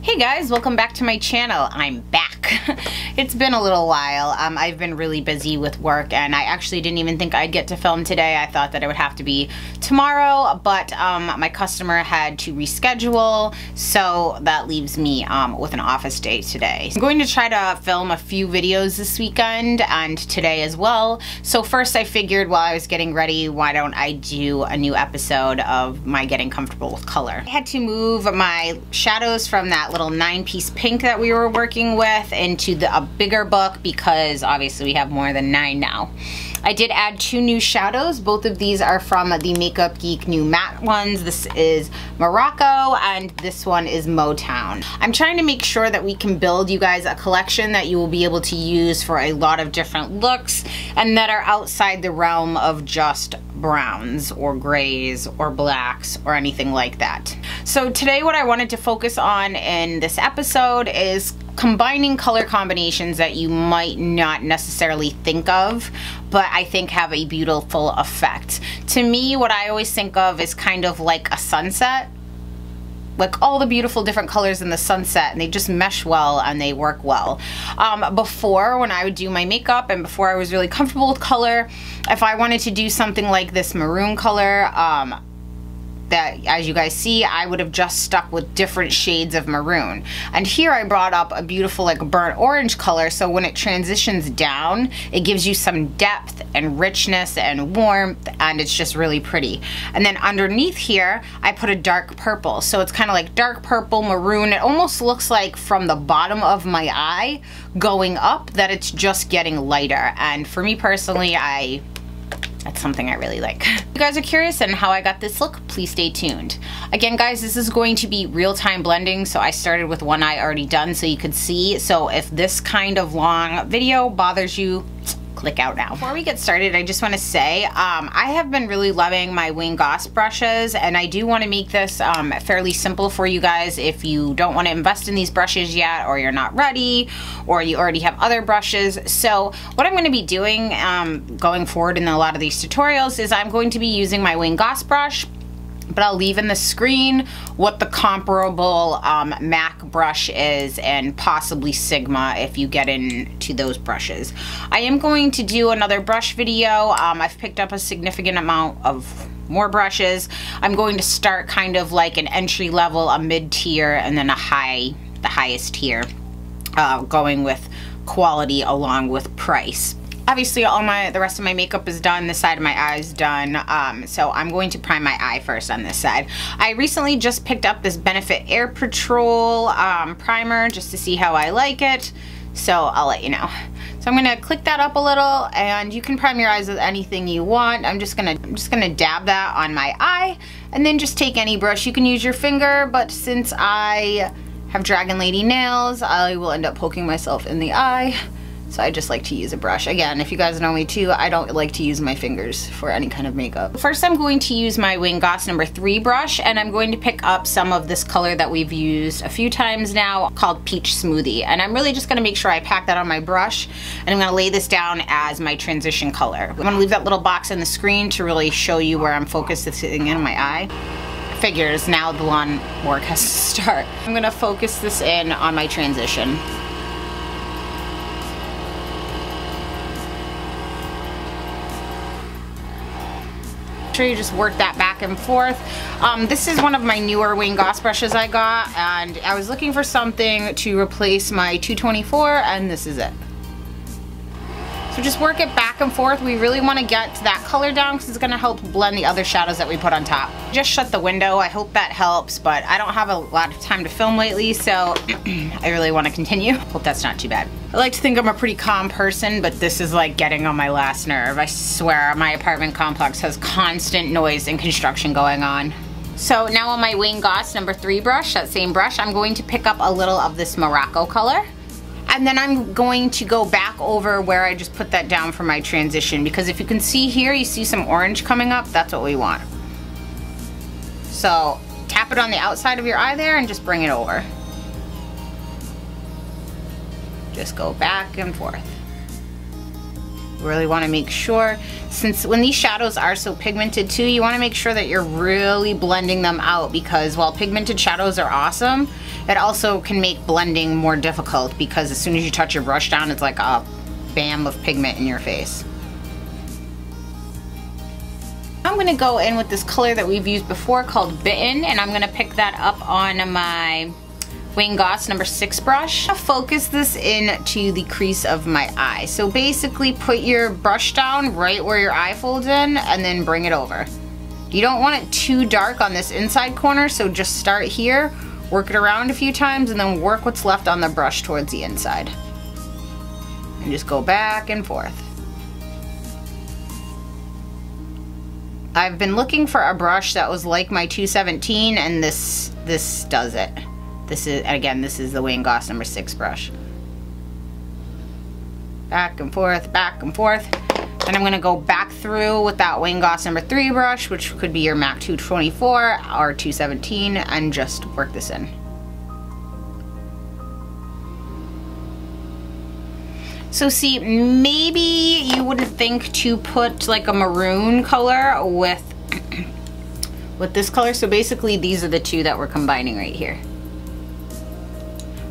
Hey guys, welcome back to my channel. I'm back. It's been a little while. I've been really busy with work and I actually didn't even think I'd get to film today. I thought that it would have to be tomorrow, but my customer had to reschedule, so that leaves me with an office day today. I'm going to try to film a few videos this weekend and today as well. So first I figured while I was getting ready, why don't I do a new episode of my getting comfortable with color. I had to move my shadows from that little 9-piece pink that we were working with into a bigger book because obviously we have more than 9 now. I did add 2 new shadows. Both of these are from the Makeup Geek new matte ones. This is Morocco and this one is Motown. I'm trying to make sure that we can build you guys a collection that you will be able to use for a lot of different looks and that are outside the realm of just browns or grays or blacks or anything like that. So today what I wanted to focus on in this episode is combining color combinations that you might not necessarily think of, but I think have a beautiful effect. To me, what I always think of is kind of like a sunset. Like all the beautiful different colors in the sunset, and they just mesh well and they work well. Before, when I would do my makeup and before I was really comfortable with color, if I wanted to do something like this maroon color, that as you guys see, I would have just stuck with different shades of maroon. And here I brought up a beautiful like burnt orange color, so when it transitions down, it gives you some depth and richness and warmth, and it's just really pretty. And then underneath here, I put a dark purple. So it's kind of like dark purple, maroon. It almost looks like from the bottom of my eye going up that it's just getting lighter. And for me personally, that's something I really like. If you guys are curious on how I got this look, please stay tuned. Again guys, this is going to be real-time blending, so I started with one eye already done so you could see. So if this kind of long video bothers you, click out now. Before we get started, I just want to say I have been really loving my Wayne Goss brushes, and I do want to make this fairly simple for you guys if you don't want to invest in these brushes yet, or you're not ready, or you already have other brushes. So what I'm going to be doing going forward in a lot of these tutorials is I'm going to be using my Wayne Goss brush, but I'll leave in the screen what the comparable MAC brush is and possibly Sigma if you get into those brushes. I am going to do another brush video. I've picked up a significant amount of more brushes. I'm going to start kind of like an entry level, a mid tier, and then the highest tier, going with quality along with price. Obviously the rest of my makeup is done, this side of my eye is done, so I'm going to prime my eye first on this side. I recently just picked up this Benefit Air Patrol primer just to see how I like it, so I'll let you know. So I'm going to click that up a little, and you can prime your eyes with anything you want. I'm just gonna dab that on my eye, and then just take any brush. You can use your finger, but since I have Dragon Lady nails, I will end up poking myself in the eye. So I just like to use a brush. Again, if you guys know me too, I don't like to use my fingers for any kind of makeup. First, I'm going to use my Wayne Goss number 3 brush, and I'm going to pick up some of this color that we've used a few times now called Peach Smoothie. And I'm really just gonna make sure I pack that on my brush, and I'm gonna lay this down as my transition color. I'm gonna leave that little box on the screen to really show you where I'm focusing in my eye. Figures, now the lawn work has to start. I'm gonna focus this in on my transition. You just work that back and forth. This is one of my newer Wayne Goss brushes I got, and I was looking for something to replace my 224, and this is it. So just work it back and forth. We really want to get that color down because it's going to help blend the other shadows that we put on top. Just shut the window. I hope that helps, but I don't have a lot of time to film lately, so I really want to continue. Hope that's not too bad. I like to think I'm a pretty calm person, but this is like getting on my last nerve. I swear my apartment complex has constant noise and construction going on. So now on my Wayne Goss number 3 brush, that same brush, I'm going to pick up a little of this Morocco color. And then I'm going to go back over where I just put that down for my transition, because if you can see here, you see some orange coming up, that's what we want. So tap it on the outside of your eye there and just bring it over. Just go back and forth. Really want to make sure, since when these shadows are so pigmented too, you want to make sure that you're really blending them out, because while pigmented shadows are awesome, It also can make blending more difficult because as soon as you touch your brush down, it's like a bam of pigment in your face. I'm gonna go in with this color that we've used before called Bitten, and I'm gonna pick that up on my Wayne Goss number 6 brush. I'll focus this into the crease of my eye. So basically put your brush down right where your eye folds in and then bring it over. You don't want it too dark on this inside corner, so just start here, work it around a few times, and then work what's left on the brush towards the inside. And just go back and forth. I've been looking for a brush that was like my 217, and this does it. This is the Wayne Goss number 6 brush. Back and forth, back and forth. Then I'm gonna go back through with that Wayne Goss number 3 brush, which could be your MAC 224 or 217, and just work this in. So see, maybe you wouldn't think to put like a maroon color with this color. So basically these are the two that we're combining right here.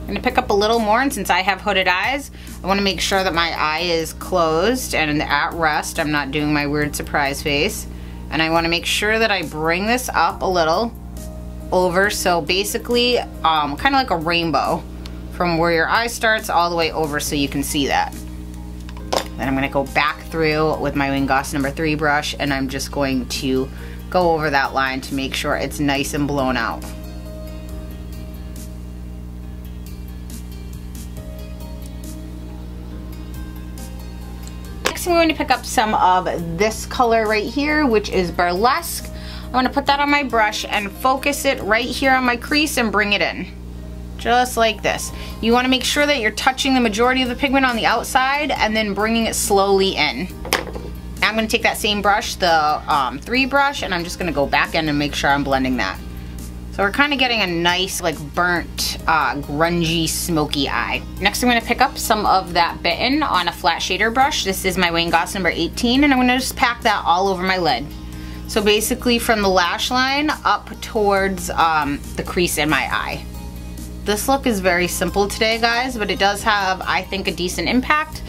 I'm gonna pick up a little more, and since I have hooded eyes, I wanna make sure that my eye is closed and at rest. I'm not doing my weird surprise face. And I wanna make sure that I bring this up a little over, so basically kind of like a rainbow from where your eye starts all the way over so you can see that. Then I'm gonna go back through with my Wayne Goss number 3 brush, and I'm just going to go over that line to make sure it's nice and blown out. I'm going to pick up some of this color right here, which is Burlesque. I'm going to put that on my brush and focus it right here on my crease and bring it in. Just like this. You want to make sure that you're touching the majority of the pigment on the outside and then bringing it slowly in. Now I'm going to take that same brush, the 3 brush, and I'm just going to go back in and make sure I'm blending that. So we're kind of getting a nice, like, burnt, grungy, smoky eye. Next I'm going to pick up some of that Bitten on a flat shader brush. This is my Wayne Goss number 18, and I'm going to just pack that all over my lid. So basically from the lash line up towards the crease in my eye. This look is very simple today, guys, but it does have, I think, a decent impact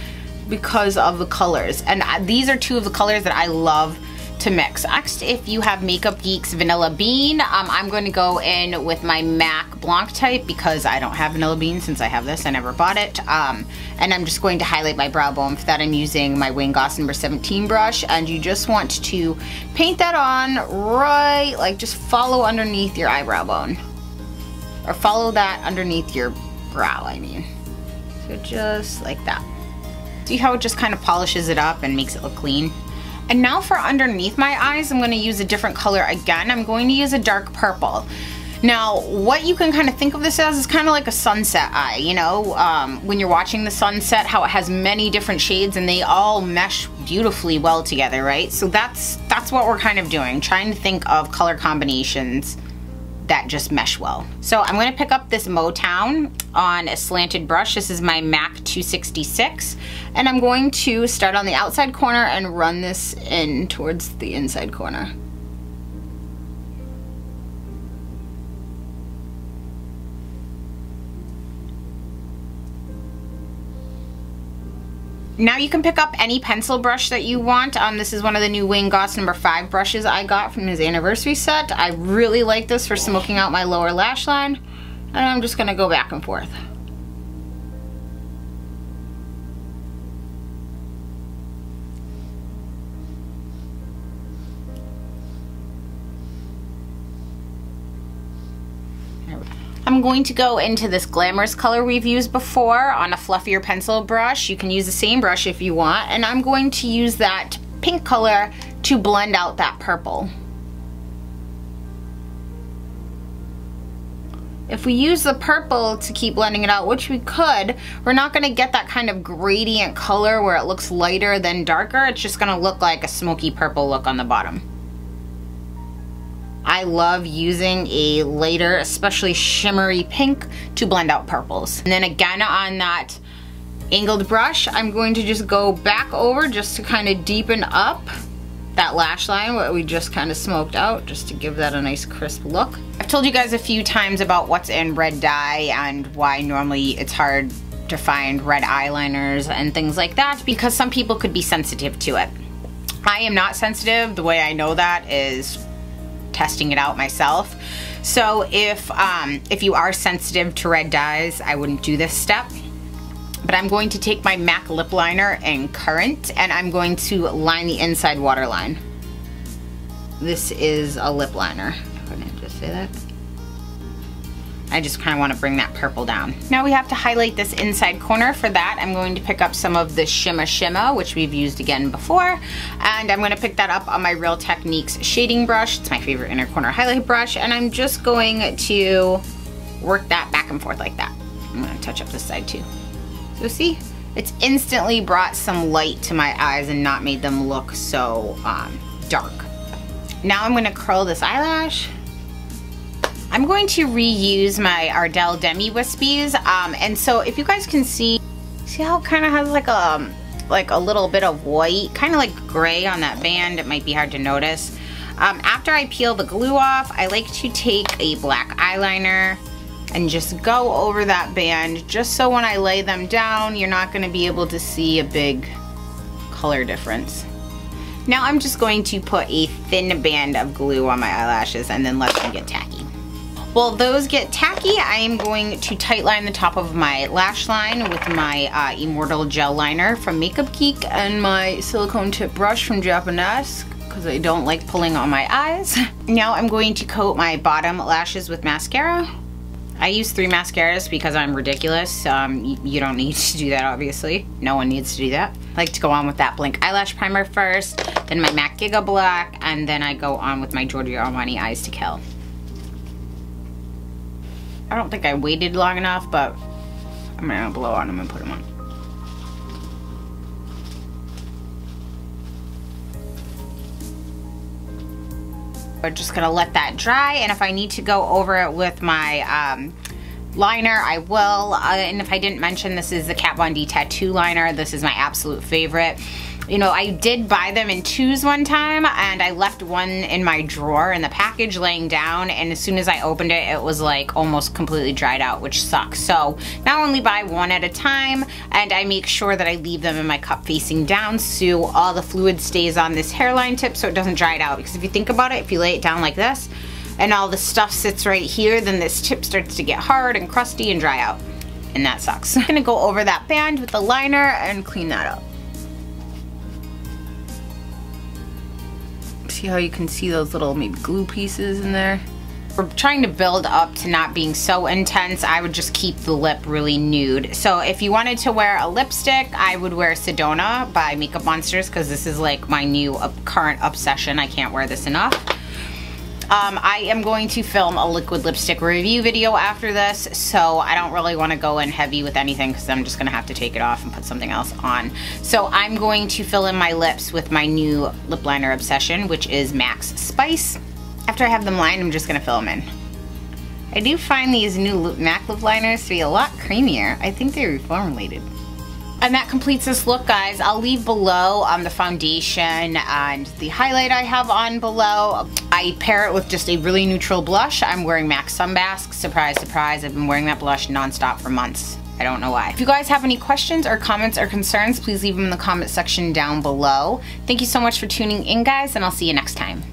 because of the colors. And these are 2 of the colors that I love to mix. Next, if you have Makeup Geek's Vanilla Bean, I'm going to go in with my MAC Blanc type because I don't have Vanilla Bean since I have this. I never bought it. And I'm just going to highlight my brow bone. For that, I'm using my Wayne Goss number 17 brush, and you just want to paint that on right, like just follow underneath your eyebrow bone. Or follow that underneath your brow, I mean. So just like that. See how it just kind of polishes it up and makes it look clean? And now for underneath my eyes, I'm going to use a different color again. I'm going to use a dark purple. Now, what you can kind of think of this as is kind of like a sunset eye, you know, when you're watching the sunset, how it has many different shades and they all mesh beautifully well together, right? So that's what we're kind of doing, trying to think of color combinations that just mesh well. So I'm going to pick up this Motown on a slanted brush. This is my MAC 266, and I'm going to start on the outside corner and run this in towards the inside corner. Now you can pick up any pencil brush that you want. This is one of the new Wayne Goss number 5 brushes I got from his anniversary set. I really like this for smoking out my lower lash line. And I'm just gonna go back and forth. I'm going to go into this Glamorous color we've used before on a fluffier pencil brush. You can use the same brush if you want, and I'm going to use that pink color to blend out that purple. If we use the purple to keep blending it out, which we could, we're not going to get that kind of gradient color where it looks lighter than darker. It's just going to look like a smoky purple look on the bottom. I love using a lighter, especially shimmery pink, to blend out purples. And then again on that angled brush, I'm going to just go back over just to kind of deepen up that lash line, what we just kind of smoked out, just to give that a nice crisp look. I've told you guys a few times about what's in red dye and why normally it's hard to find red eyeliners and things like that, because some people could be sensitive to it. I am not sensitive. The way I know that is testing it out myself. So if you are sensitive to red dyes, I wouldn't do this step. But I'm going to take my MAC lip liner in Currant, and I'm going to line the inside waterline. This is a lip liner. Couldn't I just say that? I just kind of want to bring that purple down. Now we have to highlight this inside corner. For that, I'm going to pick up some of the Shimma, which we've used again before. And I'm going to pick that up on my Real Techniques shading brush. It's my favorite inner corner highlight brush. And I'm just going to work that back and forth like that. I'm going to touch up this side too. So see, it's instantly brought some light to my eyes and not made them look so dark. Now I'm going to curl this eyelash. I'm going to reuse my Ardell Demi Wispies, and so if you guys can see how it kind of has like a little bit of white, kind of like gray on that band. It might be hard to notice. After I peel the glue off, I like to take a black eyeliner and just go over that band, just so when I lay them down, you're not going to be able to see a big color difference. Now I'm just going to put a thin band of glue on my eyelashes and then let them get tacky. While those get tacky, I am going to tight line the top of my lash line with my Immortal Gel Liner from Makeup Geek and my silicone tip brush from Japanese, because I don't like pulling on my eyes. Now I'm going to coat my bottom lashes with mascara. I use 3 mascaras because I'm ridiculous. You don't need to do that, obviously. No one needs to do that. I like to go on with that Blink Eyelash Primer first, then my MAC Giga Black, and then I go on with my Giorgio Armani Eyes to Kill. I don't think I waited long enough, but I'm gonna blow on them and put them on. We're just gonna let that dry, and if I need to go over it with my liner, I will. And if I didn't mention, this is the Kat Von D Tattoo Liner. This is my absolute favorite. You know, I did buy them in 2s one time, and I left one in my drawer in the package laying down, and as soon as I opened it, it was like almost completely dried out, which sucks. So now I only buy one at a time, and I make sure that I leave them in my cup facing down so all the fluid stays on this hairline tip so it doesn't dry it out. Because if you think about it, if you lay it down like this, and all the stuff sits right here, then this tip starts to get hard and crusty and dry out, and that sucks. I'm gonna go over that band with the liner and clean that up. See how you can see those little maybe glue pieces in there? We're trying to build up to not being so intense. I would just keep the lip really nude. So if you wanted to wear a lipstick, I would wear Sedona by Makeup Monsters, because this is like my new current obsession. I can't wear this enough. I am going to film a liquid lipstick review video after this, so I don't really want to go in heavy with anything because I'm just going to have to take it off and put something else on. So I'm going to fill in my lips with my new lip liner obsession, which is Max Spice. After I have them lined, I'm just going to fill them in. I do find these new MAC lip liners to be a lot creamier. I think they're reformulated. And that completes this look, guys. I'll leave below the foundation and the highlight I have on below. I pair it with just a really neutral blush. I'm wearing MAC Sunbask. Surprise, surprise. I've been wearing that blush nonstop for months. I don't know why. If you guys have any questions or comments or concerns, please leave them in the comment section down below. Thank you so much for tuning in, guys, and I'll see you next time.